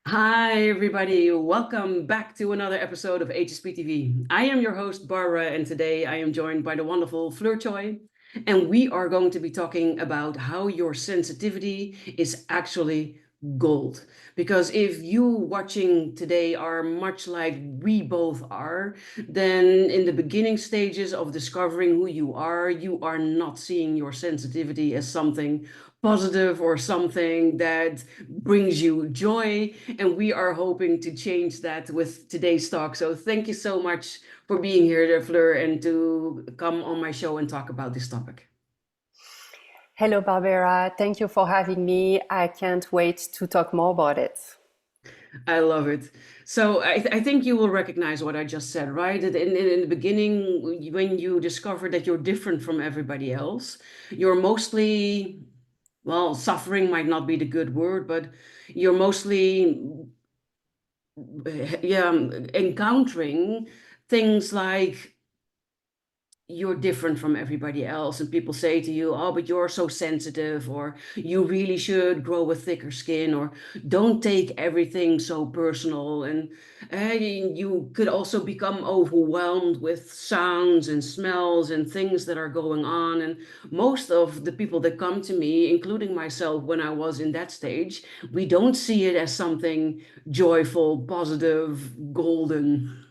Hi, everybody. Welcome back to another episode of HSP TV. I am your host, Barbara, and today I am joined by the wonderful Fleur Choy. And we are going to be talking about how your sensitivity is actually gold. Because if you watching today are much like we both are, then in the beginning stages of discovering who you are not seeing your sensitivity as something positive or something that brings you joy. And we are hoping to change that with today's talk. So thank you so much for being here, Fleur, and to come on my show and talk about this topic. Hello, Barbara. Thank you for having me. I can't wait to talk more about it. I love it. So I think you will recognize what I just said, right? In the beginning, when you discover that you're different from everybody else, you're mostly, well, suffering might not be the good word, but you're mostly yeah, encountering things like you're different from everybody else, and people say to you, oh, but you're so sensitive, or you really should grow a thicker skin, or don't take everything so personal. And you could also become overwhelmed with sounds and smells and things that are going on. And most of the people that come to me, including myself when I was in that stage, we don't see it as something joyful, positive, golden.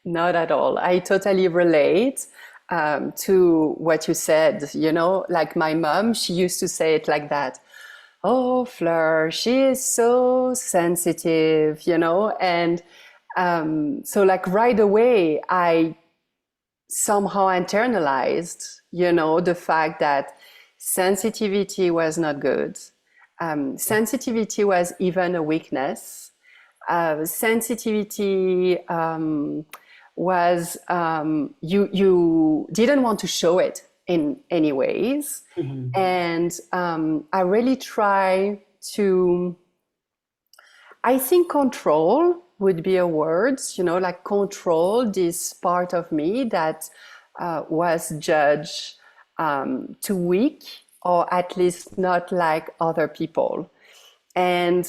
Not at all. I totally relate to what you said. Like my mom, she used to say it like that. Oh, Fleur, she is so sensitive, and so like right away, I somehow internalized, the fact that sensitivity was not good. Sensitivity was even a weakness. Sensitivity was you didn't want to show it in any ways, Mhm. and I really try to. I think control would be a word, like control this part of me that was judged too weak or at least not like other people. And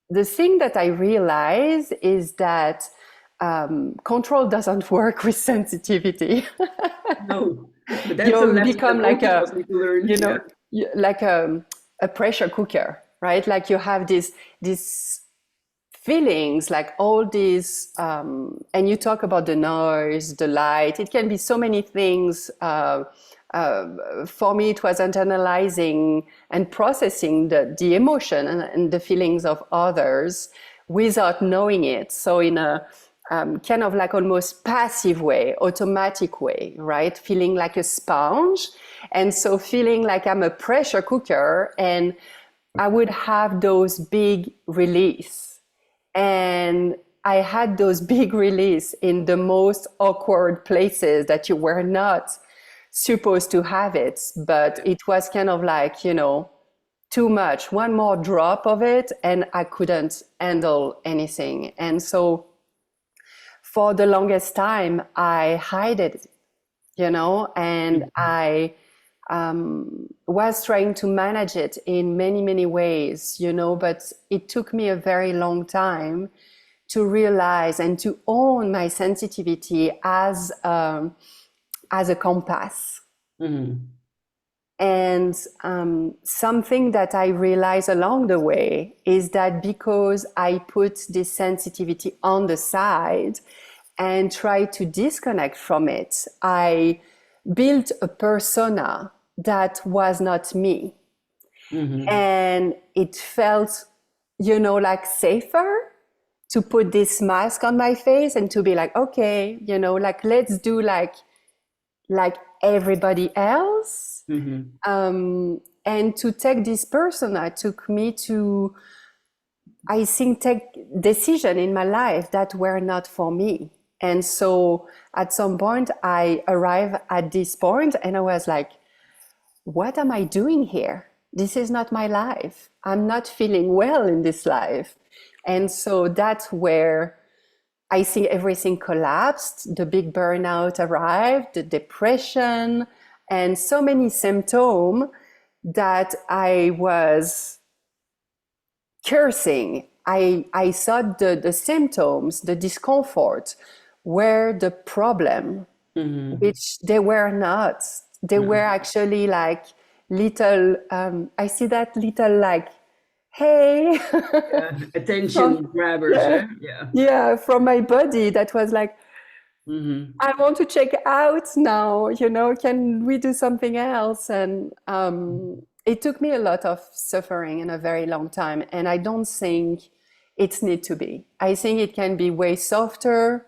the thing that I realize is that control doesn't work with sensitivity. No, but that's a You lesson that become both like of us need to learn. you Yeah. know, like a pressure cooker, right? Like you have this feelings, like all these, and you talk about the noise, the light. It can be so many things. For me, it was internalizing and processing the emotion and the feelings of others without knowing it. So in a kind of like almost passive way, automatic way, right? Feeling like a sponge. And so feeling like I'm a pressure cooker, and I would have those big release. And I had those big release in the most awkward places that you were not supposed to have it. But it was kind of like, too much. One more drop of it, and I couldn't handle anything. And so for the longest time, I hid it, and I was trying to manage it in many, many ways, but it took me a very long time to realize and to own my sensitivity as a compass. Mhm. And something that I realized along the way is that because I put this sensitivity on the side and try to disconnect from it, I built a persona that was not me. Mhm. And it felt, like safer to put this mask on my face and to be like, okay, like let's do like everybody else. Mhm. And to take this persona took me to, I think, take decisions in my life that were not for me. And so at some point I arrived at this point and I was like, what am I doing here? This is not my life. I'm not feeling well in this life. And so that's where I think everything collapsed. The big burnout arrived, the depression, and so many symptoms that I was cursing. I thought the symptoms, the discomfort, were the problem, Mm-hmm. which they were not. They were actually like little, I see that little like, hey, Yeah. from, Attention grabbers, yeah, eh? Yeah. yeah, from my body that was like, Mm-hmm. I want to check out now, can we do something else? And it took me a lot of suffering and a very long time. And I don't think it's need to be. I think it can be way softer.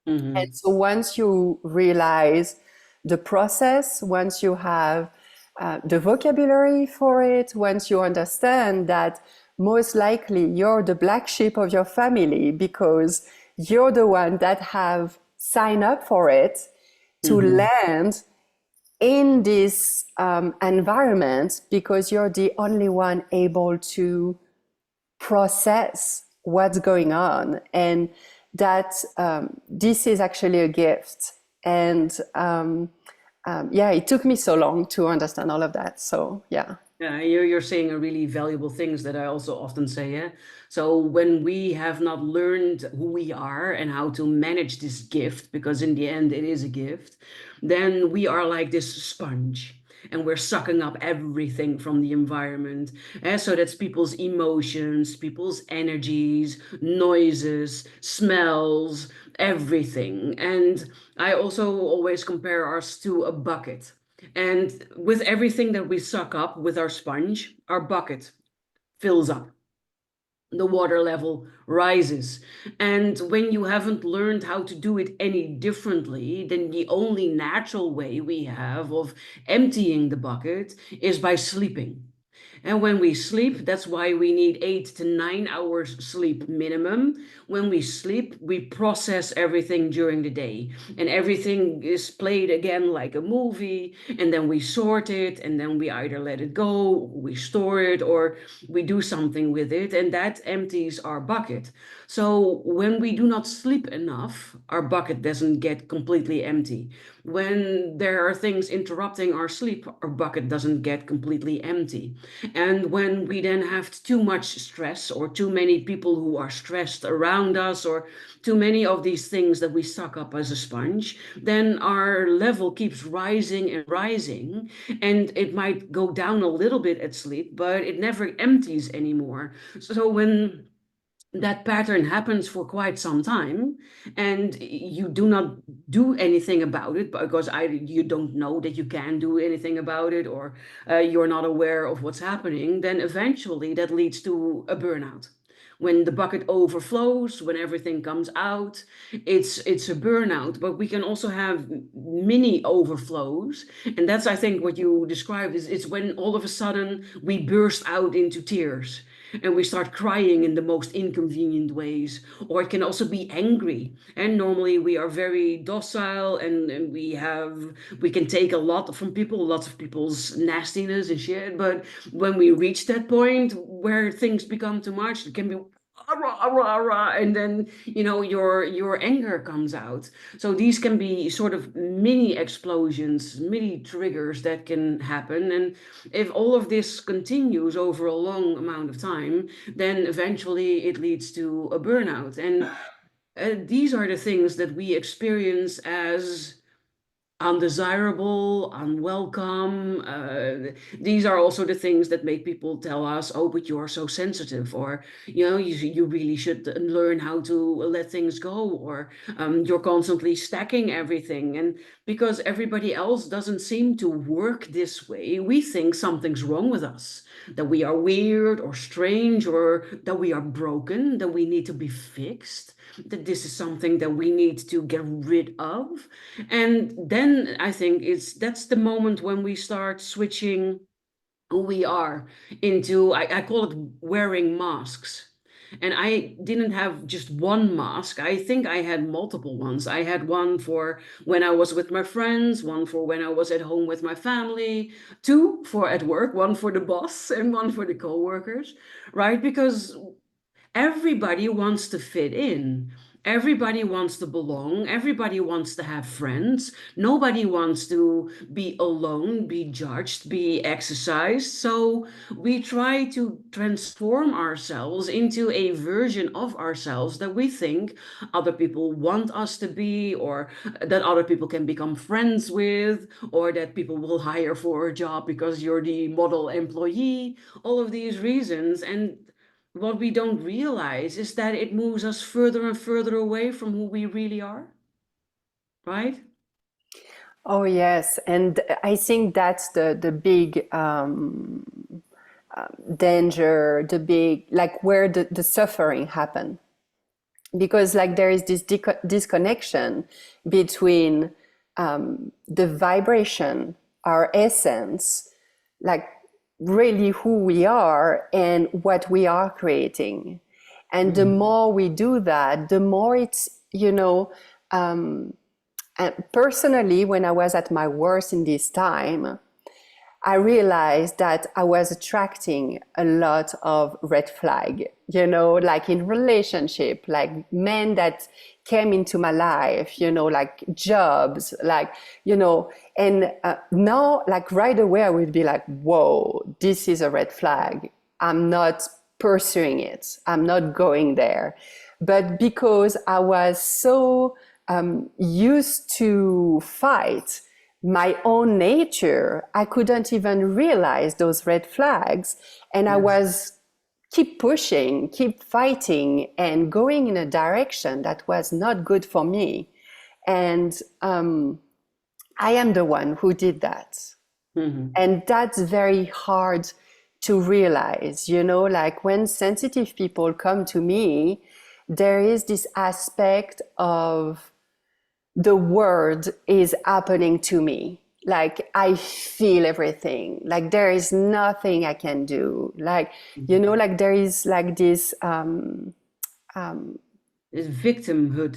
And Mm-hmm. so once you realize the process, once you have the vocabulary for it, once you understand that most likely you're the black sheep of your family because you're the one that have signed up for it to Mm-hmm. land in this environment because you're the only one able to process what's going on, and that this is actually a gift. And yeah, it took me so long to understand all of that. So yeah. Yeah, you're saying a really valuable things that I also often say, yeah. So when we have not learned who we are and how to manage this gift, because in the end it is a gift, then we are like this sponge and we're sucking up everything from the environment. And so that's people's emotions, people's energies, noises, smells, everything. And I also always compare us to a bucket. And with everything that we suck up with our sponge, our bucket fills up. The water level rises. And when you haven't learned how to do it any differently, then the only natural way we have of emptying the bucket is by sleeping. And when we sleep, that's why we need 8 to 9 hours sleep minimum. When we sleep, we process everything during the day. And everything is played again like a movie. And then we sort it. And then we either let it go, we store it, or we do something with it. And that empties our bucket. So when we do not sleep enough, our bucket doesn't get completely empty. When there are things interrupting our sleep, our bucket doesn't get completely empty. And when we then have too much stress or too many people who are stressed around us or too many of these things that we suck up as a sponge, then our level keeps rising and rising. And it might go down a little bit at sleep, but it never empties anymore. So when that pattern happens for quite some time and you do not do anything about it because you don't know that you can do anything about it, or you're not aware of what's happening, then eventually that leads to a burnout. When the bucket overflows, when everything comes out, it's a burnout. But we can also have mini overflows, and that's, I think, what you described is it's when all of a sudden we burst out into tears and we start crying in the most inconvenient ways. Or it can also be angry, and normally we are very docile, and we can take a lot from people, lots of people's nastiness and shit. But when we reach that point where things become too much, it can be "Arrah, arrah, arrah," and then your anger comes out. So these can be sort of mini explosions, mini triggers that can happen. And if all of this continues over a long amount of time, then eventually it leads to a burnout. And these are the things that we experience as undesirable, unwelcome. These are also the things that make people tell us, "Oh, but you're so sensitive," or you really should learn how to let things go," or "You're constantly stacking everything." And because everybody else doesn't seem to work this way, we think something's wrong with us, that we are weird or strange, or that we are broken, that we need to be fixed, that this is something that we need to get rid of. And then I think that's the moment when we start switching who we are into, I call it wearing masks. And I didn't have just one mask. I think I had multiple ones. I had one for when I was with my friends, one for when I was at home with my family, two for at work, one for the boss and one for the coworkers, right? Because everybody wants to fit in. Everybody wants to belong. Everybody wants to have friends. Nobody wants to be alone, be judged, be exercised. So we try to transform ourselves into a version of ourselves that we think other people want us to be, or that other people can become friends with, or that people will hire for a job because you're the model employee. All of these reasons. And what we don't realize is that it moves us further and further away from who we really are, right? Oh yes, and I think that's the big danger, the big like where the suffering happen, because like there is this disconnection between the vibration, our essence, like really who we are and what we are creating. And the Mhm. more we do that, the more it's, and personally, when I was at my worst in this time, I realized that I was attracting a lot of red flag, like in relationship, like men that came into my life, like jobs, like, and now, like right away, I would be like, whoa, this is a red flag. I'm not pursuing it. I'm not going there. But because I was so used to fight my own nature, I couldn't even realize those red flags. And I Yes. was keep pushing, keep fighting, and going in a direction that was not good for me. And I am the one who did that. Mhm. And that's very hard to realize, like when sensitive people come to me, there is this aspect of the world is happening to me. Like I feel everything. Like there is nothing I can do. Like, Mhm. like there is like this, It's victimhood.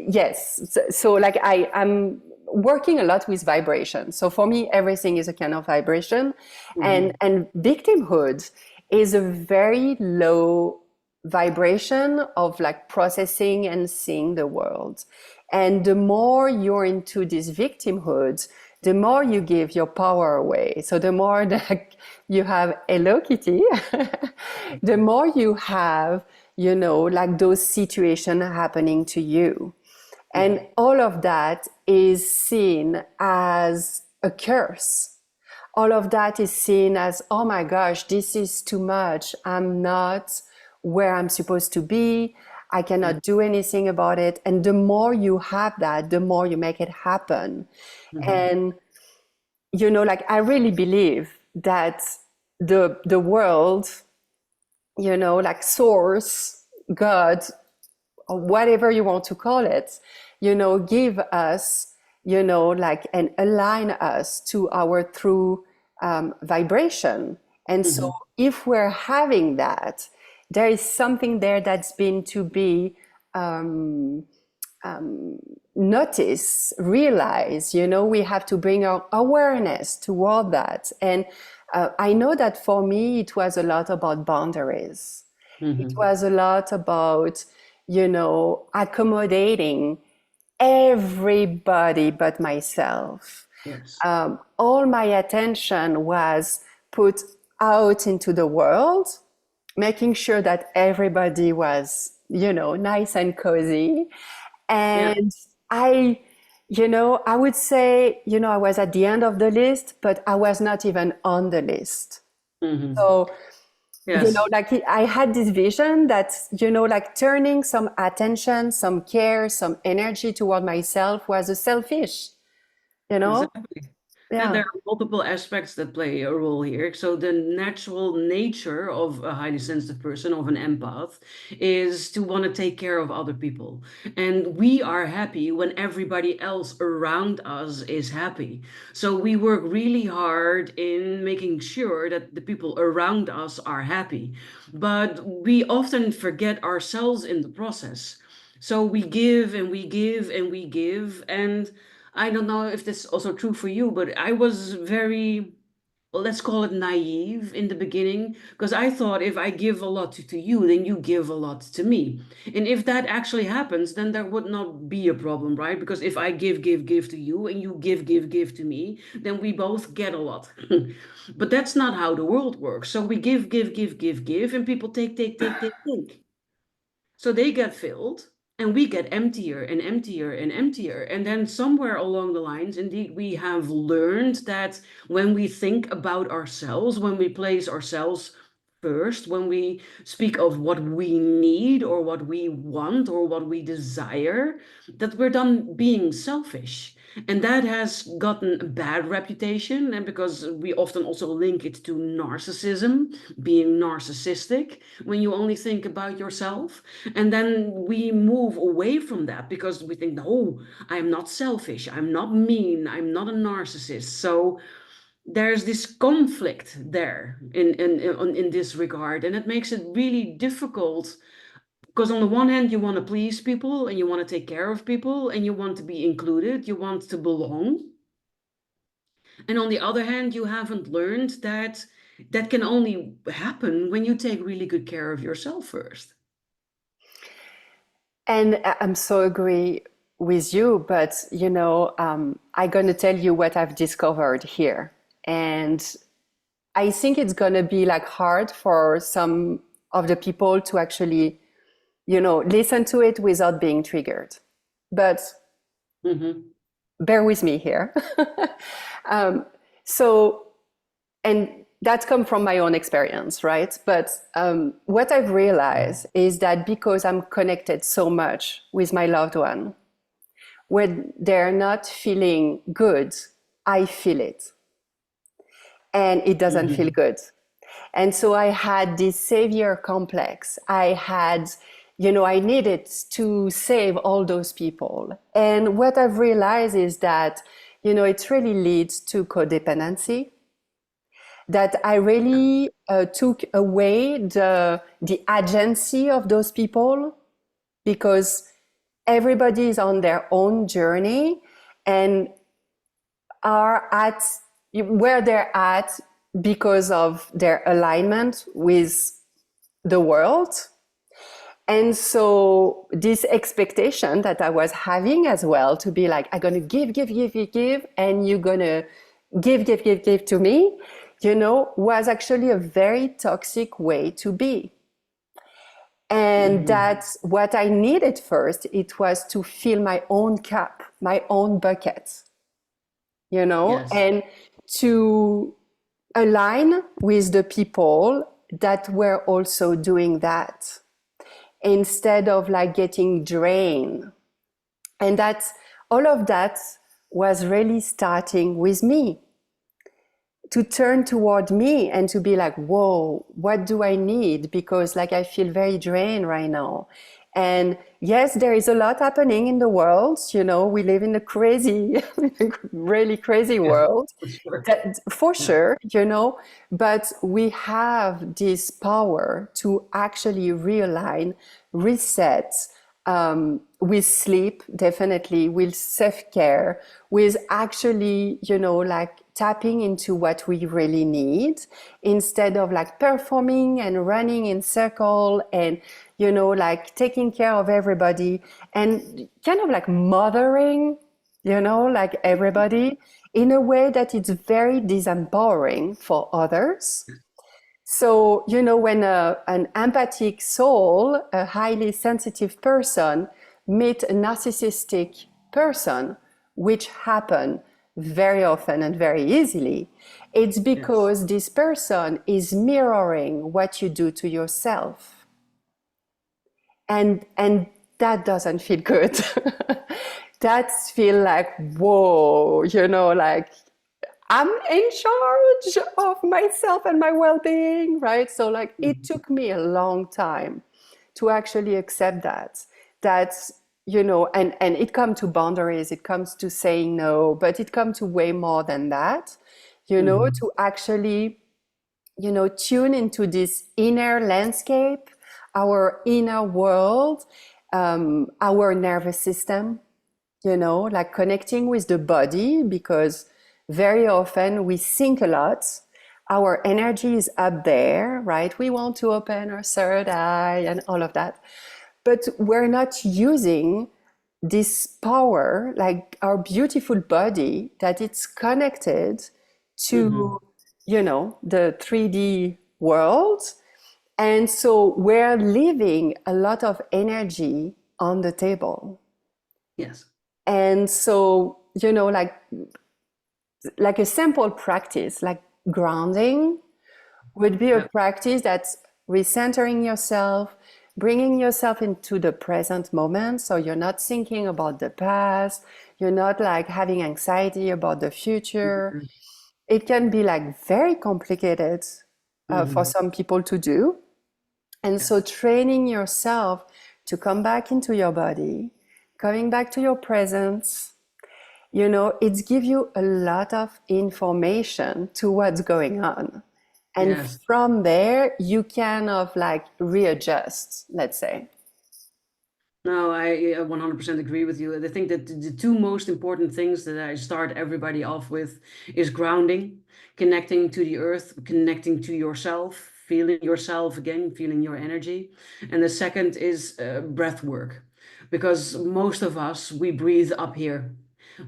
yes. So like I'm working a lot with vibration. So for me, everything is a kind of vibration. Mhm. And victimhood is a very low vibration of like processing and seeing the world. And the more you're into this victimhood, the more you give your power away. So the more that you have Hello Kitty, the more you have, like those situations happening to you. And Mhm. all of that is seen as a curse. All of that is seen as, oh my gosh, this is too much. I'm not where I'm supposed to be. I Mhm. cannot do anything about it. And the more you have that, the more you make it happen. Mhm. And, like I really believe that the world, like source, God, or whatever you want to call it, give us, like, and align us to our true vibration. And so Mhm. if we're having that, there is something there that's been to be notice, realize, we have to bring our awareness toward that. And I know that for me, it was a lot about boundaries. It Mhm. was a lot about, accommodating everybody but myself. Yes. All my attention was put out into the world, making sure that everybody was, nice and cozy. Yeah. And I, I would say, I was at the end of the list, but I was not even on the list. Mhm. So, Yes. like I had this vision that, like turning some attention, some care, some energy toward myself was a selfish, you know? Exactly. And Yeah. there are multiple aspects that play a role here. So the natural nature of a highly sensitive person, of an empath, is to want to take care of other people. And we are happy when everybody else around us is happy. So we work really hard in making sure that the people around us are happy. But we often forget ourselves in the process. So we give and we give and we give. And I don't know if this is also true for you, but I was very let's call it naive in the beginning, because I thought if I give a lot to you, then you give a lot to me. And if that actually happens, then there would not be a problem, right? Because if I give to you and you give to me, then we both get a lot. But that's not how the world works. So we give, and people take. So they get filled and we get emptier and emptier and emptier. And then somewhere along the lines, indeed, we have learned that when we think about ourselves, when we place ourselves first, when we speak of what we need or what we want or what we desire, that we're done being selfish. And that has gotten a bad reputation, and because we often also link it to narcissism, being narcissistic, when you only think about yourself. And then we move away from that because we think, no, I'm not selfish, I'm not mean, I'm not a narcissist. So there's this conflict there in this regard, and it makes it really difficult because on the one hand you want to please people and you want to take care of people and you want to be included, you want to belong, and on the other hand you haven't learned that that can only happen when you take really good care of yourself first. And I'm so agree with you, but I'm going to tell you what I've discovered here. And I think it's going to be like hard for some of the people to actually, listen to it without being triggered. But bear with me here. So, and that's come from my own experience, right? But what I've realized is that because I'm connected so much with my loved one, when they're not feeling good, I feel it. And it doesn't feel good. And so I had this savior complex. I needed to save all those people. And what I've realized is that, it really leads to codependency. That I really took away the agency of those people, because everybody is on their own journey and are at where they're at because of their alignment with the world. And so this expectation that I was having as well, to be like, I'm going to give, and you're going to give to me, was actually a very toxic way to be. And that's what I needed first. It was to fill my own cup, my own bucket, Yes. and to align with the people that were also doing that, instead of like getting drained. And that's all of that was really starting with me, to turn toward me and to be like, whoa, what do I need? Because like I feel very drained right now. And yes, there is a lot happening in the world. We live in a crazy, really crazy world. For sure, but we have this power to actually realign, reset, with sleep, definitely, with self-care, with actually, like tapping into what we really need, instead of like performing and running in circle and, like taking care of everybody and kind of like mothering, like everybody in a way that it's very disempowering for others. So, when an empathic soul, a highly sensitive person, meet a narcissistic person, which happen very often and very easily, it's because this person is mirroring what you do to yourself. And that doesn't feel good. That feel like, whoa, like I'm in charge of myself and my well-being, right? So like it took me a long time to actually accept that, and it comes to boundaries, it comes to saying no, but it comes to way more than that, to actually, tune into this inner landscape, our inner world, our nervous system, like connecting with the body, because very often we think a lot, our energy is up there, right? We want to open our third eye and all of that. But we're not using this power, like our beautiful body, that it's connected Mm-hmm. to, the 3D world. And so we're leaving a lot of energy on the table. Yes. And so, like a simple practice, like grounding, would be a Yeah. practice that's recentering yourself, bringing yourself into the present moment. So you're not thinking about the past, you're not like having anxiety about the future. Mm-hmm. It can be like very complicated for Mm-hmm. some people to do. And so Yes. training yourself to come back into your body, coming back to your presence, it gives you a lot of information to what's going on. And Yes. from there, you kind of like readjust, let's say. No, I 100% agree with you. And I think that the two most important things that I start everybody off with is grounding, connecting to the earth, connecting to yourself, feeling yourself again, feeling your energy. And the second is breath work, because most of us, we breathe up here.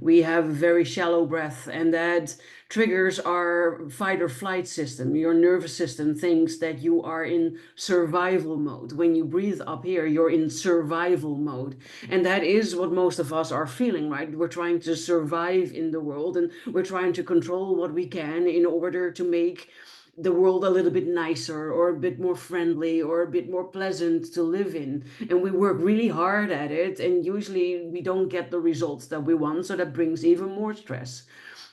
We have very shallow breath, and that triggers our fight or flight system. Your nervous system thinks that you are in survival mode. When you breathe up here, you're in survival mode. And that is what most of us are feeling, right? We're trying to survive in the world, and we're trying to control what we can in order to make the world a little bit nicer or a bit more friendly or a bit more pleasant to live in. And we work really hard at it, and usually we don't get the results that we want, so that brings even more stress.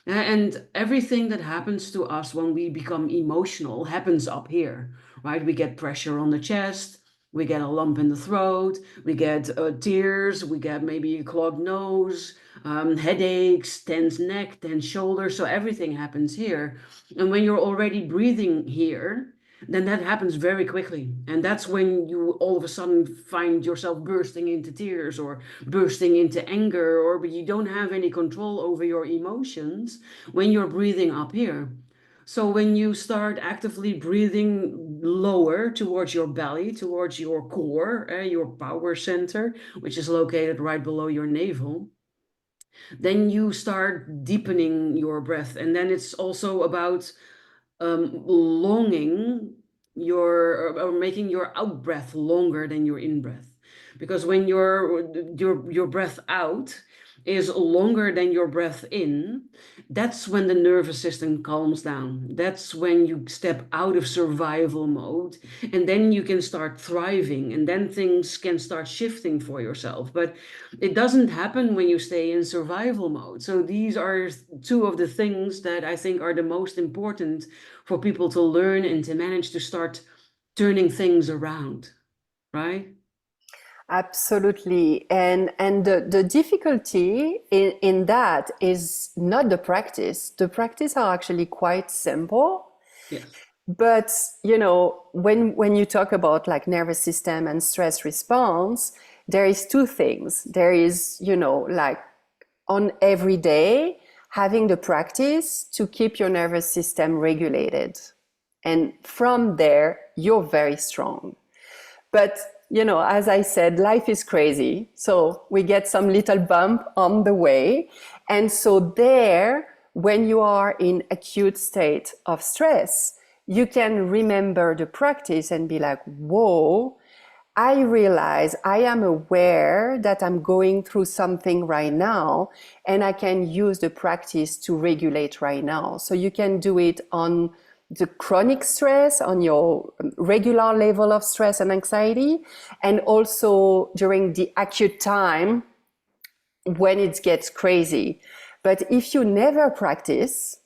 And everything that happens to us when we become emotional happens up here, right? We get pressure on the chest, we get a lump in the throat, we get tears, we get maybe a clogged nose, headaches, tense neck, tense shoulders. So everything happens here. And when you're already breathing here, then that happens very quickly. And that's when you all of a sudden find yourself bursting into tears or bursting into anger, or you don't have any control over your emotions when you're breathing up here. So when you start actively breathing lower towards your belly, towards your core, your power center, which is located right below your navel, then you start deepening your breath. And then it's also about longing or making your out breath longer than your in breath, because when your breath out is longer than your breath in, that's when the nervous system calms down. That's when you step out of survival mode, and then you can start thriving, and then things can start shifting for yourself. But it doesn't happen when you stay in survival mode. So these are two of the things that I think are the most important for people to learn and to manage to start turning things around, right? Absolutely. And the difficulty in that is not the practice. The practice are actually quite simple. Yes. But when you talk about like nervous system and stress response, there is two things. There is, like on every day, having the practice to keep your nervous system regulated. And from there, you're very strong. But, as I said, life is crazy. So we get some little bump on the way. And so there, when you are in acute state of stress, you can remember the practice and be like, whoa, I realize I am aware that I'm going through something right now, and I can use the practice to regulate right now. So you can do it on the chronic stress, on your regular level of stress and anxiety, and also during the acute time when it gets crazy. But if you never practice,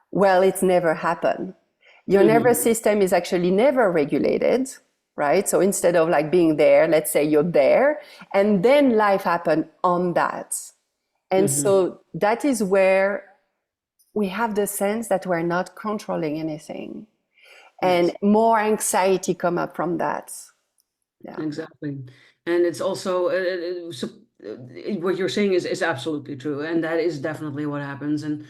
well, it's never happened. Your nervous Mm-hmm. system is actually never regulated, right? So instead of like being there, let's say you're there, and then life happened on that. And Mm-hmm. so that is where we have the sense that we're not controlling anything, and Yes. more anxiety come up from that. Yeah. Exactly. And it's also what you're saying is absolutely true, and that is definitely what happens. And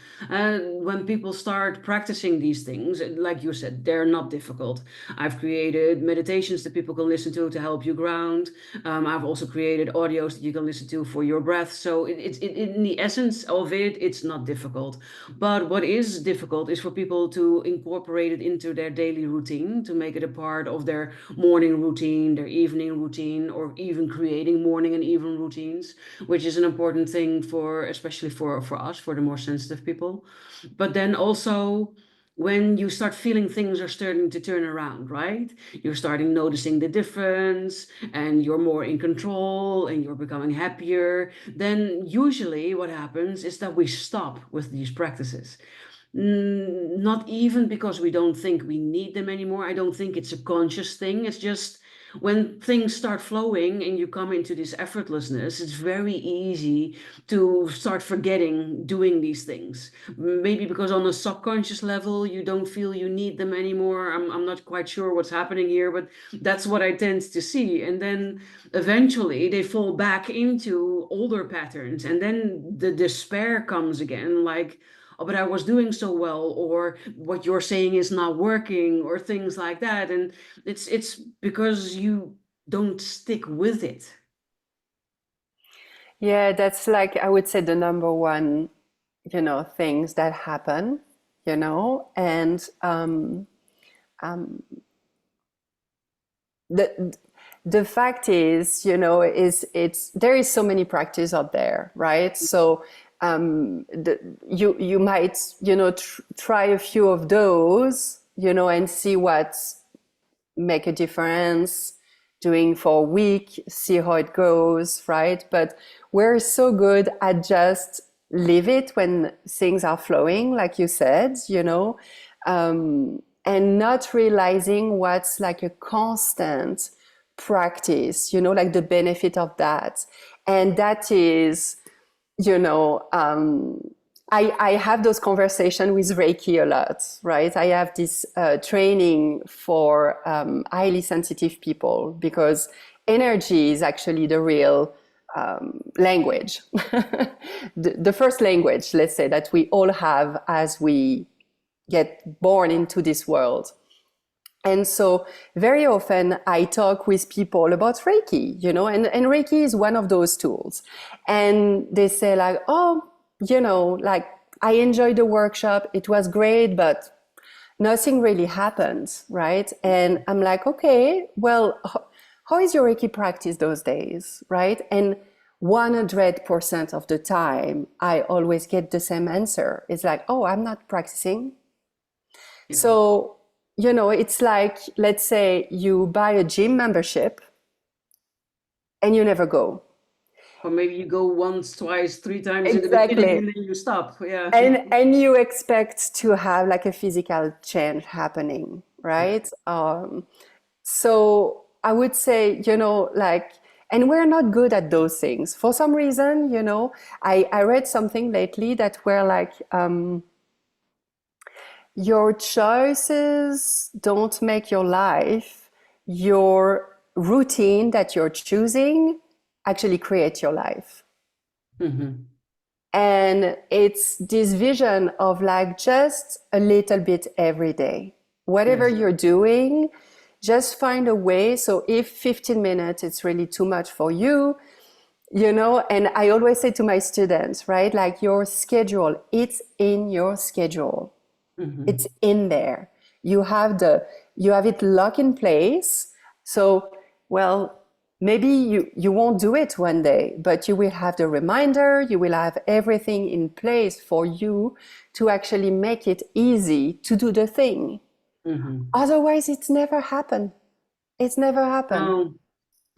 when people start practicing these things, like you said, they're not difficult. I've created meditations that people can listen to help you ground. I've also created audios that you can listen to for your breath. So in the essence of it, it's not difficult. But what is difficult is for people to incorporate it into their daily routine, to make it a part of their morning routine, their evening routine, or even creating morning and evening routines, which is an important thing for, especially for us, for the more sensitive people. But then also, when you start feeling things are starting to turn around, right? You're starting noticing the difference and you're more in control and you're becoming happier. Then usually what happens is that we stop with these practices. Not even because we don't think we need them anymore. I don't think it's a conscious thing. It's just when things start flowing and you come into this effortlessness, it's very easy to start forgetting doing these things. Maybe because on a subconscious level, you don't feel you need them anymore. I'm not quite sure what's happening here, but that's what I tend to see. And then eventually they fall back into older patterns. And then the despair comes again, like, oh, but I was doing so well, or what you're saying is not working, or things like that. And it's because you don't stick with it. Yeah, that's like, I would say, the number one, things that happen, and the the fact is, is it's there is so many practice out there, right? So you might, try a few of those, and see what make a difference, doing for a week, see how it goes, right? But we're so good at just leave it when things are flowing, like you said, and not realizing what's like a constant practice, like the benefit of that. And that is, you know, um, I have those conversations with Reiki a lot, right? I have this training for highly sensitive people because energy is actually the real language, the first language, let's say, that we all have as we get born into this world. And so very often I talk with people about Reiki, and Reiki is one of those tools. And they say like, oh, like I enjoyed the workshop. It was great, but nothing really happened, right? And I'm like, okay, well, how is your Reiki practice those days, right? And 100% of the time, I always get the same answer. It's like, oh, I'm not practicing. Yeah. So, it's like, let's say you buy a gym membership and you never go. Or maybe you go once, twice, three times in the beginning and Exactly. then you stop. Yeah. And you expect to have like a physical change happening, Yeah. right? So I would say, like, and we're not good at those things. For some reason, I read something lately that we're like, your choices don't make your life. Your routine that you're choosing actually creates your life. Hmm. And it's this vision of like just a little bit every day. Whatever Yes. you're doing, just find a way. So if 15 minutes it's really too much for you, and I always say to my students, right, like your schedule, it's in your schedule. Hmm. It's in there. You have it locked in place. So, well, maybe you won't do it one day, but you will have the reminder, you will have everything in place for you to actually make it easy to do the thing. Hmm. Otherwise, it's never happened. It's never happened. Oh,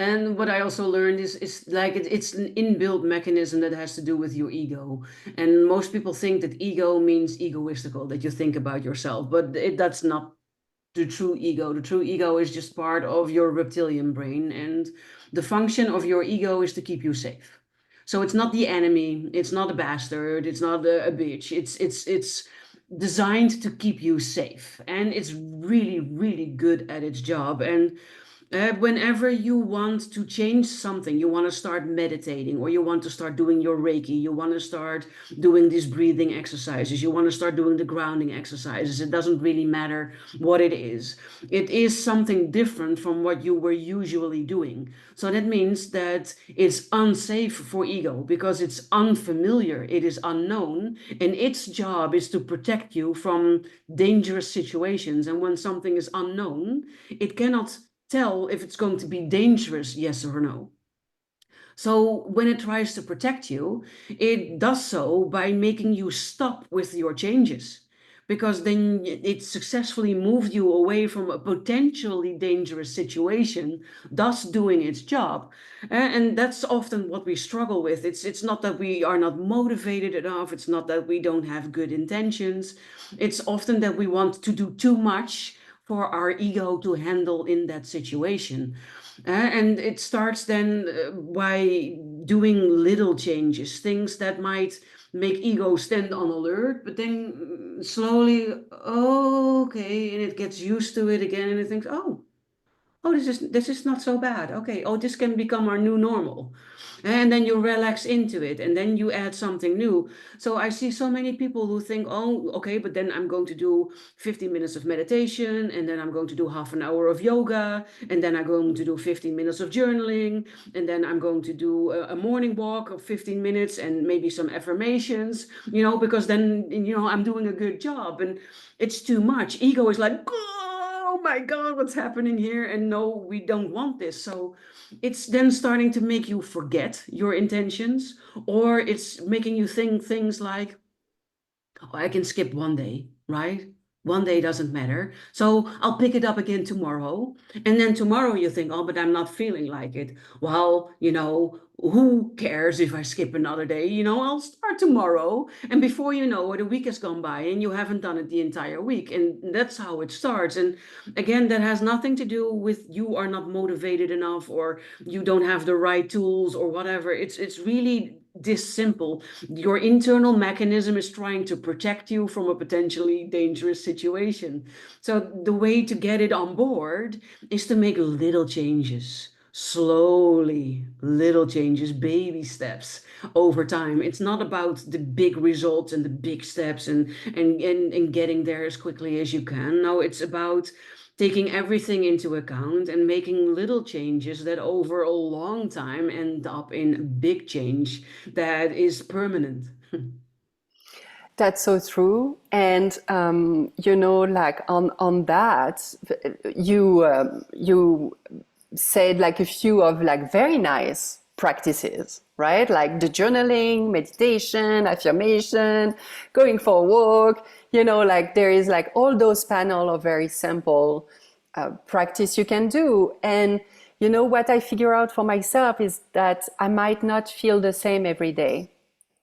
and what I also learned is like it's an inbuilt mechanism that has to do with your ego. And most people think that ego means egoistical, that you think about yourself, but that's not the true ego. The true ego is just part of your reptilian brain, and the function of your ego is to keep you safe. So it's not the enemy, it's not a bastard, it's not a bitch. It's designed to keep you safe, and it's really, really good at its job. And Whenever you want to change something, you want to start meditating, or you want to start doing your Reiki, you want to start doing these breathing exercises, you want to start doing the grounding exercises. It doesn't really matter what it is. It is something different from what you were usually doing. So that means that it's unsafe for ego because it's unfamiliar, it is unknown, and its job is to protect you from dangerous situations. And when something is unknown, it cannot tell if it's going to be dangerous, yes or no. So when it tries to protect you, it does so by making you stop with your changes. Because then it successfully moved you away from a potentially dangerous situation, thus doing its job. And that's often what we struggle with. It's not that we are not motivated enough. It's not that we don't have good intentions. It's often that we want to do too much for our ego to handle in that situation. And it starts then by doing little changes, things that might make ego stand on alert, but then slowly, oh, okay, and it gets used to it again, and it thinks, oh, this is not so bad. Okay, oh, this can become our new normal. And then you relax into it, and then you add something new. So I see so many people who think, oh, okay, but then I'm going to do 15 minutes of meditation, and then I'm going to do half an hour of yoga, and then I'm going to do 15 minutes of journaling, and then I'm going to do a morning walk of 15 minutes and maybe some affirmations, because then, I'm doing a good job. And it's too much. Ego is like, oh my God, what's happening here? And no, we don't want this. So it's then starting to make you forget your intentions, or it's making you think things like, oh, I can skip one day, right? One day doesn't matter. So I'll pick it up again tomorrow. And then tomorrow you think, oh, but I'm not feeling like it. Well, who cares if I skip another day? I'll start tomorrow. And before you know it, a week has gone by and you haven't done it the entire week. And that's how it starts. And again, that has nothing to do with you are not motivated enough, or you don't have the right tools, or whatever. It's really this simple. Your internal mechanism is trying to protect you from a potentially dangerous situation. So the way to get it on board is to make little changes. Slowly, little changes, baby steps over time. It's not about the big results and the big steps and getting there as quickly as you can. No, it's about taking everything into account and making little changes that over a long time end up in big change that is permanent. That's so true. And like on that, you said like a few of like very nice practices, right? Like the journaling, meditation, affirmation, going for a walk. Like there is like all those panel of very simple practice you can do. And what I figure out for myself is that I might not feel the same every day.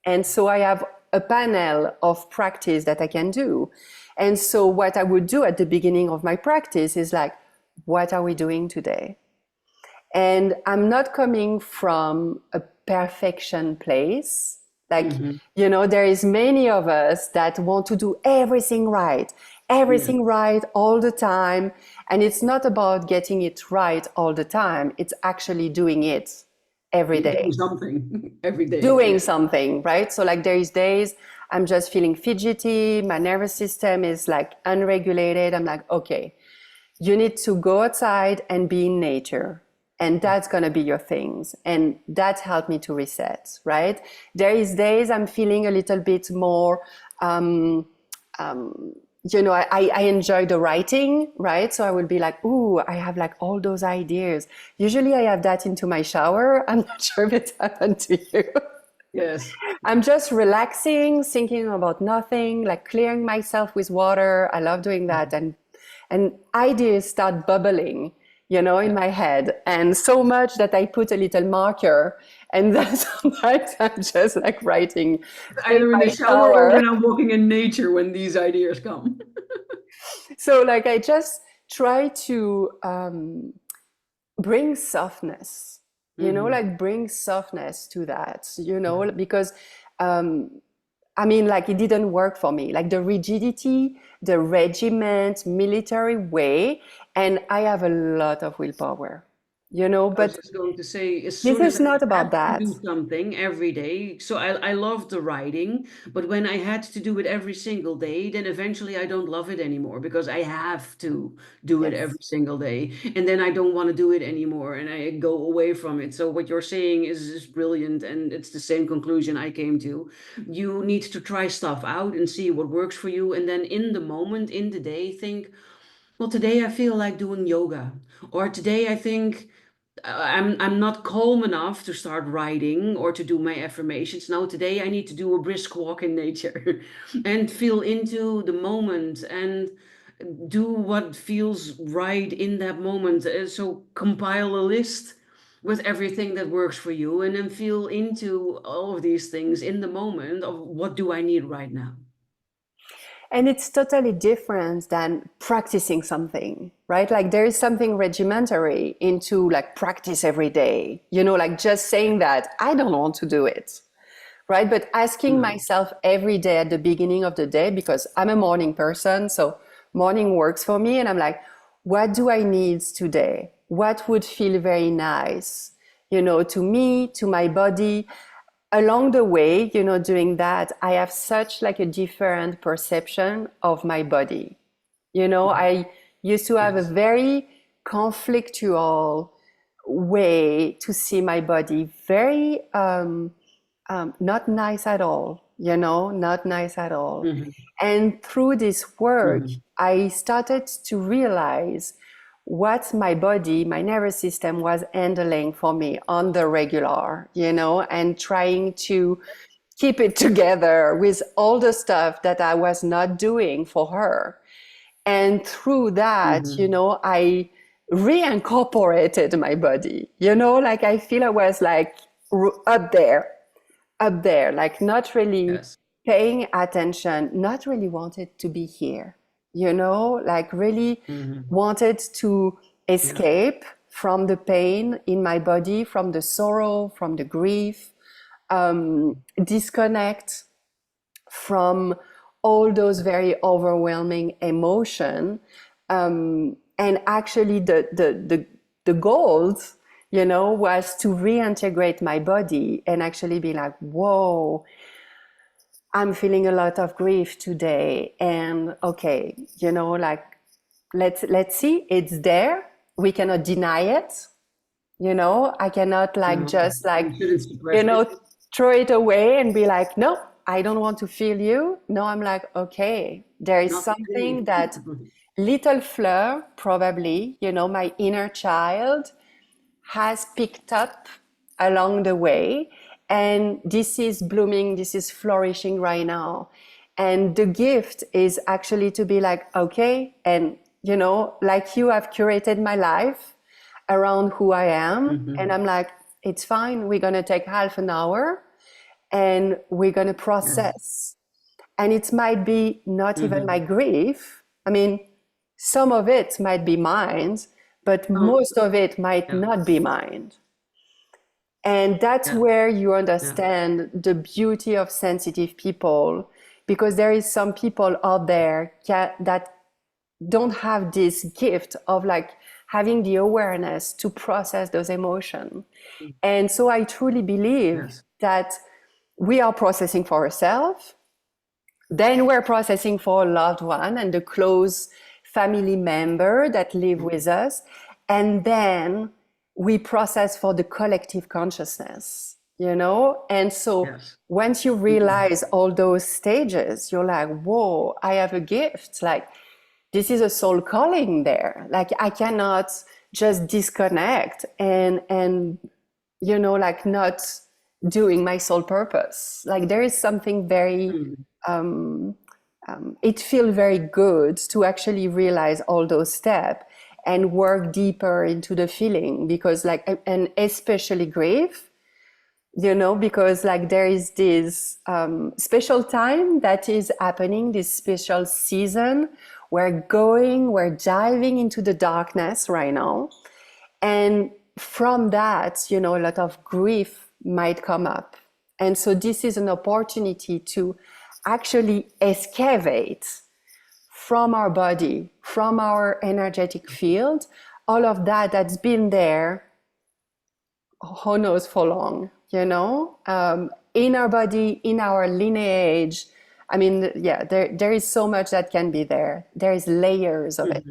And so I have a panel of practice that I can do. And so what I would do at the beginning of my practice is like, what are we doing today? And I'm not coming from a perfection place. Like, there is many of us that want to do everything right all the time. And it's not about getting it right all the time. It's actually doing it every day. Doing something every day. Doing something, right? So like there is days I'm just feeling fidgety, my nervous system is like unregulated. I'm like, okay, you need to go outside and be in nature. And that's going to be your things. And that helped me to reset, right? There is days I'm feeling a little bit more, I enjoy the writing, right? So I will be like, ooh, I have like all those ideas. Usually I have that into my shower. I'm not sure if it's happened to you. Yes. I'm just relaxing, thinking about nothing, like clearing myself with water. I love doing that. And ideas start bubbling, in my head. And so much that I put a little marker. And then sometimes I'm just like writing Either in the shower or when I'm walking in nature when these ideas come. So like I just try to bring softness, like bring softness to that, because I mean, like it didn't work for me, like the rigidity, the regiment, military way. And I have a lot of willpower, I was but just going to say, as this soon as is I not had about to that. do something every day, so I love the writing, but when I had to do it every single day, then eventually I don't love it anymore because I have to do it Yes. every single day. And then I don't want to do it anymore and I go away from it. So what you're saying is brilliant. And it's the same conclusion I came to. You need to try stuff out and see what works for you. And then in the moment, in the day, think, well, today I feel like doing yoga, or today I think I'm not calm enough to start writing or to do my affirmations. No, today I need to do a brisk walk in nature and feel into the moment and do what feels right in that moment. So compile a list with everything that works for you and then feel into all of these things in the moment of what do I need right now. And it's totally different than practicing something, right? Like there is something regimentary into like practice every day, like just saying that I don't want to do it, right? But asking No. myself every day at the beginning of the day, because I'm a morning person, so morning works for me. And I'm like, what do I need today? What would feel very nice, to me, to my body? Along the way, doing that, I have such like a different perception of my body. I used to have a Yes. very conflictual way to see my body, very not nice at all, not nice at all. Hmm. And through this work, Hmm. I started to realize what my body, my nervous system was handling for me on the regular, and trying to keep it together with all the stuff that I was not doing for her. And through that, Hmm. I reincorporated my body, like I feel I was like up there, like not really Yes. paying attention, not really wanted to be here, like really Hmm. wanted to Yeah. escape from the pain in my body, from the sorrow, from the grief, disconnect from all those very overwhelming emotion. And actually the goals, was to reintegrate my body and actually be like, whoa, I'm feeling a lot of grief today. And okay, like let's see, it's there. We cannot deny it. I cannot like No, just like, you shouldn't suppress you it. know, throw it away and be like, no, I don't want to feel you. No, I'm like, okay, there is Not today. something that little Fleur, probably, my inner child, has picked up along the way. And this is blooming, this is flourishing right now. And the gift is actually to be like, okay, and like you have curated my life around who I am. And Hmm. I'm like, it's fine. We're going to take half an hour and we're going to Yes. process. And it might be not even my Hmm. grief. I mean, some of it might be mine, but Oh, most of it might yeah. not be mine. And that's Yeah. where you Yeah. understand the beauty of sensitive people, because there is some people out there that don't have this gift of like having the awareness to process those emotions. And so I truly believe Yes. that we are processing for ourselves, then we're processing for a loved one and the close family member that live with us. And then we process for the collective consciousness, And so Yes. once you Mhm. realize all those stages, you're like, whoa, I have a gift. Like, this is a soul calling there. Like, I cannot just disconnect and like not doing my soul purpose. Like, there is something very Mhm. it feels very good to actually realize all those steps and work deeper into the feeling, because like, and especially grief, because like there is this special time that is happening, this special season. We're diving into the darkness right now. And from that, a lot of grief might come up. And so this is an opportunity to actually excavate from our body, from our energetic field, all of that that's been there, who knows for long, in our body, in our lineage. I mean, yeah, there is so much that can be there. There is layers of it.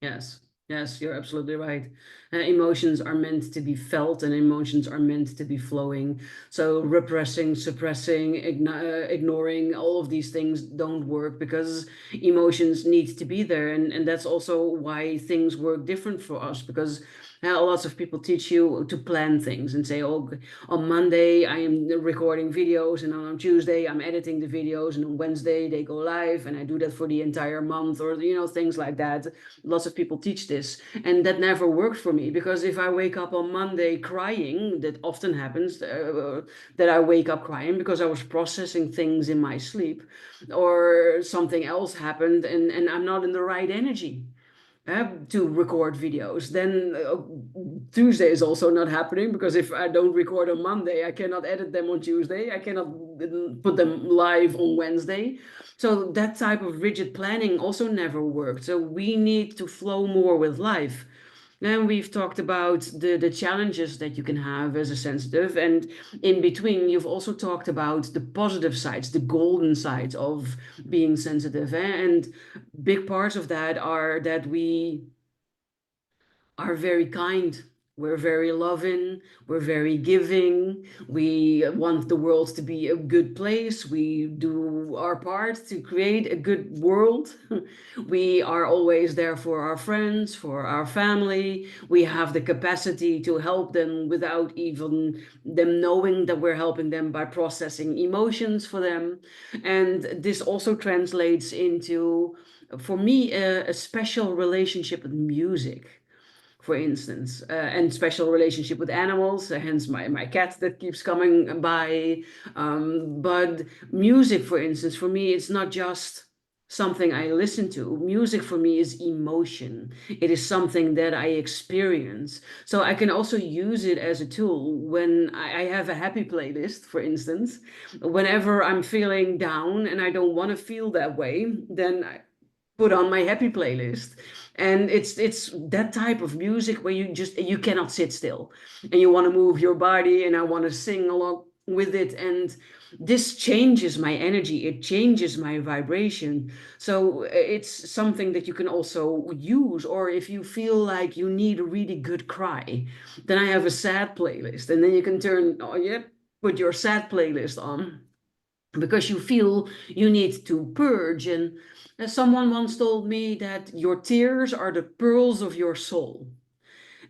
Yes, yes, you're absolutely right. Emotions are meant to be felt and emotions are meant to be flowing. So repressing, suppressing, ignoring, all of these things don't work because emotions need to be there. And that's also why things work different for us because lots of people teach you to plan things and say, oh, on Monday I am recording videos and on Tuesday I'm editing the videos and on Wednesday they go live and I do that for the entire month or, things like that. Lots of people teach this and that never worked for me because if I wake up on Monday crying, that often happens, that I wake up crying because I was processing things in my sleep or something else happened and I'm not in the right energy to record videos. Then Tuesday is also not happening because if I don't record on Monday, I cannot edit them on Tuesday. I cannot put them live on Wednesday. So that type of rigid planning also never worked. So we need to flow more with life. Then we've talked about the challenges that you can have as a sensitive. And in between, you've also talked about the positive sides, the golden sides of being sensitive. And big parts of that are that we are very kind. We're very loving. We're very giving. We want the world to be a good place. We do our part to create a good world. We are always there for our friends, for our family. We have the capacity to help them without even them knowing that we're helping them by processing emotions for them. And this also translates into, for me, a special relationship with music, for instance, and special relationship with animals, hence my cat that keeps coming by. But music, for instance, for me, it's not just something I listen to. Music for me is emotion. It is something that I experience. So I can also use it as a tool when I have a happy playlist, for instance. Whenever I'm feeling down and I don't want to feel that way, then I put on my happy playlist, and it's that type of music where you cannot sit still and you want to move your body and I want to sing along with it, and this changes my energy, it changes my vibration. So it's something that you can also use, or if you feel like you need a really good cry, then I have a sad playlist, and then you can turn, oh yeah, put your sad playlist on because you feel you need to purge. And someone once told me that your tears are the pearls of your soul.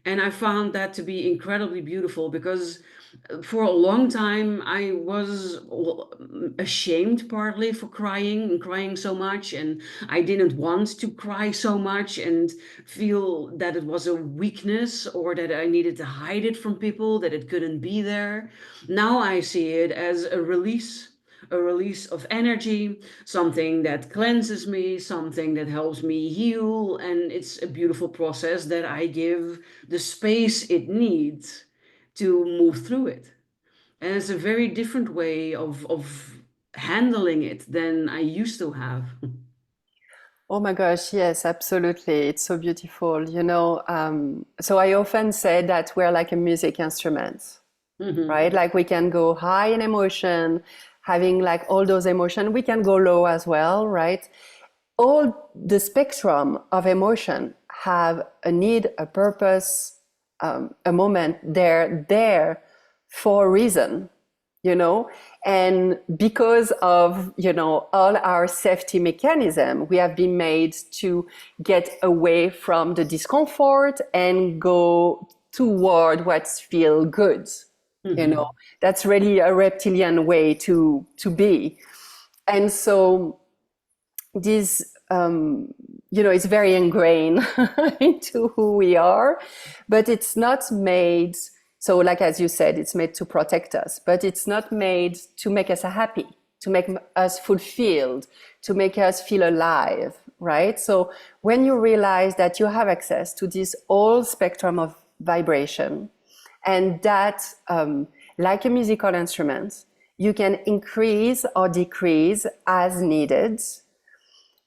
And I found that to be incredibly beautiful because for a long time I was ashamed partly for crying and crying so much. And I didn't want to cry so much and feel that it was a weakness or that I needed to hide it from people, that it couldn't be there. Now I see it as a release of energy, something that cleanses me, something that helps me heal. And it's a beautiful process that I give the space it needs to move through it. And it's a very different way of handling it than I used to have. Oh my gosh, yes, absolutely. It's so beautiful. So I often say that we're like a music instrument, Mhm. right? Like we can go high in emotion, having like all those emotions. We can go low as well, right? All the spectrum of emotion have a need, a purpose, a moment. They're there for a reason, you know and because of all our safety mechanism, we have been made to get away from the discomfort and go toward what feel good. you know Mhm. that's really a reptilian way to be. And so this it's very ingrained into who we are, but it's not made, so like as you said, it's made to protect us, but it's not made to make us happy, to make us fulfilled, to make us feel alive, right? So when you realize that you have access to this whole spectrum of vibration, and that like a musical instrument, You can increase or decrease as needed.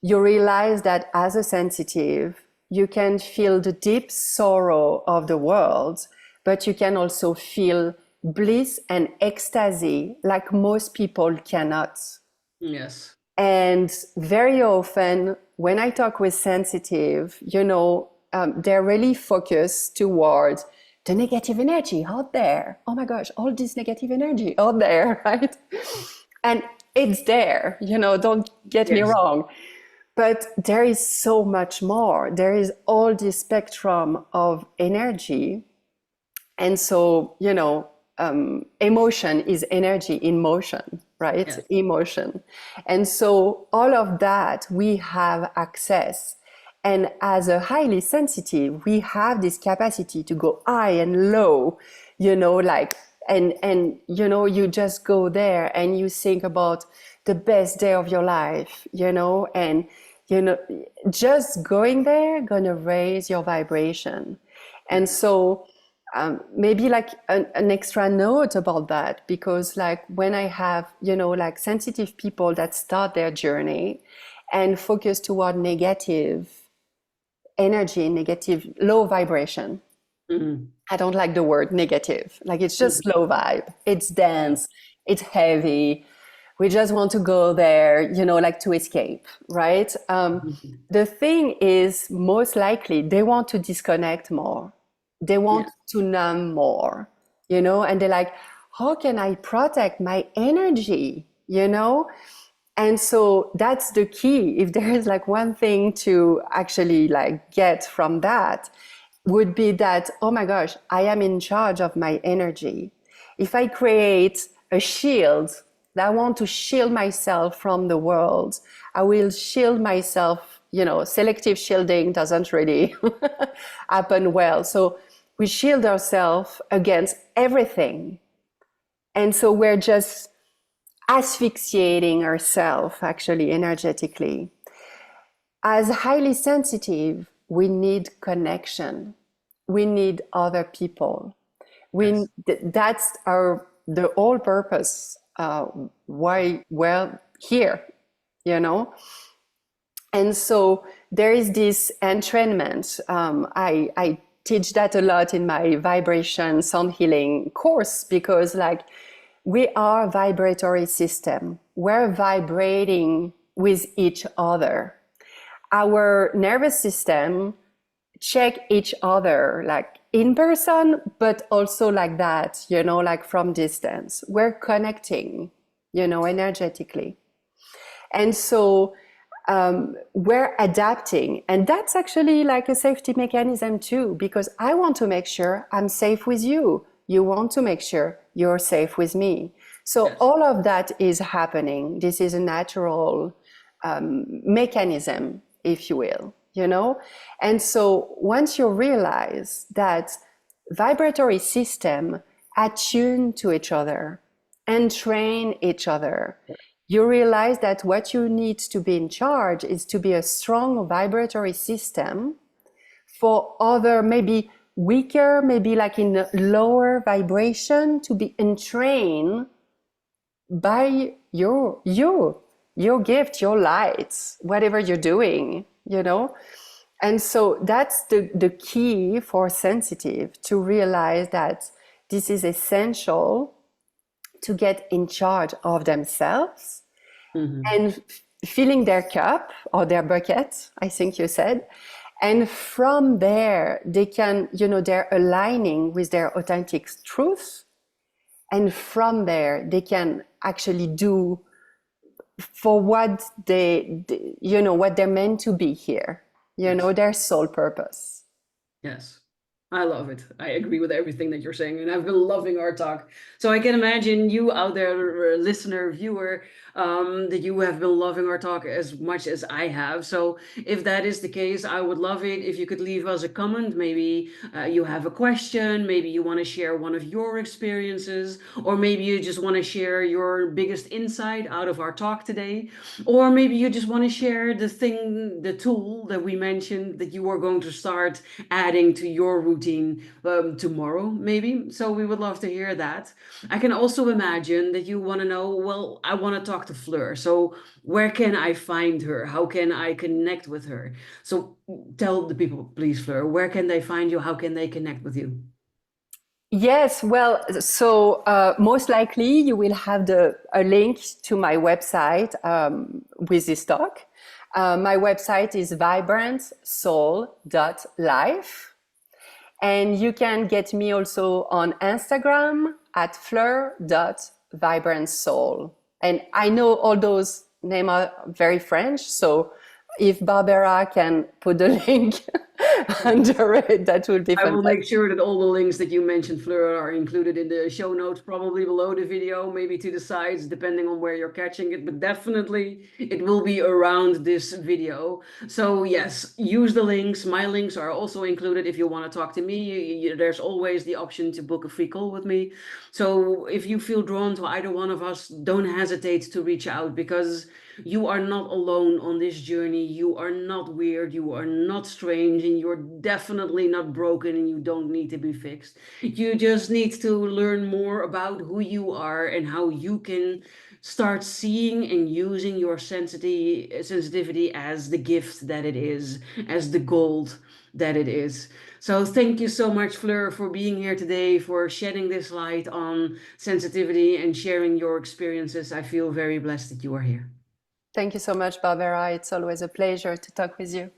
You realize that as a sensitive, you can feel the deep sorrow of the world, but you can also feel bliss and ecstasy like most people cannot. Yes. And very often, when I talk with sensitive, they're really focused towards the negative energy out there. Oh my gosh, all this negative energy out there, right? And it's there, don't get me Yes. wrong. But there is so much more. There is all this spectrum of energy. And so, emotion is energy in motion, right? Yes. Emotion. And so all of that we have access. And as a highly sensitive, we have this capacity to go high and low, you just go there and you think about the best day of your life, and just going there gonna raise your vibration. And so maybe like an extra note about that, because like when I have, like sensitive people that start their journey and focus toward negative energy, negative low vibration. Mhm. I don't like the word negative. Like it's just Mhm. low vibe. It's dense. It's heavy. We just want to go there, like to escape, right? Mhm. The thing is, most likely, they want to disconnect more. They want Yes. to numb more, and they're like, how can I protect my energy, And so that's the key. If there is like one thing to actually like get from that, would be that, oh my gosh, I am in charge of my energy. If I create a shield, that I want to shield myself from the world, I will shield myself. Selective shielding doesn't really happen well. So we shield ourselves against everything. And so we're just asphyxiating ourselves actually energetically. As highly sensitive, we need connection. We need other people. Yes. That's the whole purpose why we're here, you know. And so there is this entrainment. I teach that a lot in my vibration sound healing course, because like we are a vibratory system. We're vibrating with each other. Our nervous system check each other like in person, but also like that, like from distance. We're connecting, energetically. And so we're adapting. And that's actually like a safety mechanism too, because I want to make sure I'm safe with you. You want to make sure you're safe with me. So Yes. all of that is happening. This is a natural mechanism, if you will, And so once you realize that vibratory system attune to each other and train each other, you realize that what you need to be in charge is to be a strong vibratory system for other, maybe weaker, maybe like in lower vibration, to be entrained by your gift, your light, whatever you're doing, And so that's the key for sensitive, to realize that this is essential to get in charge of themselves Mhm. and filling their cup or their bucket, I think you said. And from there, they can, they're aligning with their authentic truth. And from there, they can actually do for what what they're meant to be here, Yes. their sole purpose. Yes. I love it. I agree with everything that you're saying, and I've been loving our talk. So I can imagine you out there, listener, viewer, that you have been loving our talk as much as I have. So if that is the case, I would love it if you could leave us a comment. Maybe you have a question, maybe you want to share one of your experiences, or maybe you just want to share your biggest insight out of our talk today, or maybe you just want to share the tool that we mentioned that you are going to start adding to your routine routine tomorrow, maybe. So we would love to hear that. I can also imagine that you want to know, well, I want to talk to Fleur. So where can I find her? How can I connect with her? So tell the people, please, Fleur, where can they find you? How can they connect with you? Yes, well, so most likely you will have a link to my website with this talk. My website is vibrantsoul.life. And you can get me also on Instagram at fleur.vibrantsoul. And I know all those names are very French, so if Barbara can put the link under it, that would be I will make fantastic. sure that all the links that you mentioned, Fleur, are included in the show notes, probably below the video, maybe to the sides, depending on where you're catching it. But definitely it will be around this video. So yes, use the links. My links are also included if you want to talk to me. There's always the option to book a free call with me. So if you feel drawn to either one of us, don't hesitate to reach out, because you are not alone on this journey. You are not weird. You are not strange. And you're definitely not broken, and you don't need to be fixed. You just need to learn more about who you are and how you can start seeing and using your sensitivity as the gift that it is, as the gold that it is. So thank you so much, Fleur, for being here today, for shedding this light on sensitivity and sharing your experiences. I feel very blessed that you are here. Thank you so much, Barbara. It's always a pleasure to talk with you.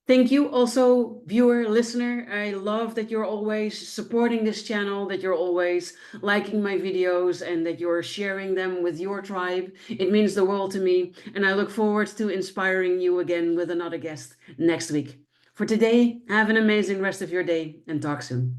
Thank you also, viewer, listener. I love that you're always supporting this channel, that you're always liking my videos, and that you're sharing them with your tribe. It means the world to me, and I look forward to inspiring you again with another guest next week. For today, have an amazing rest of your day, and talk soon.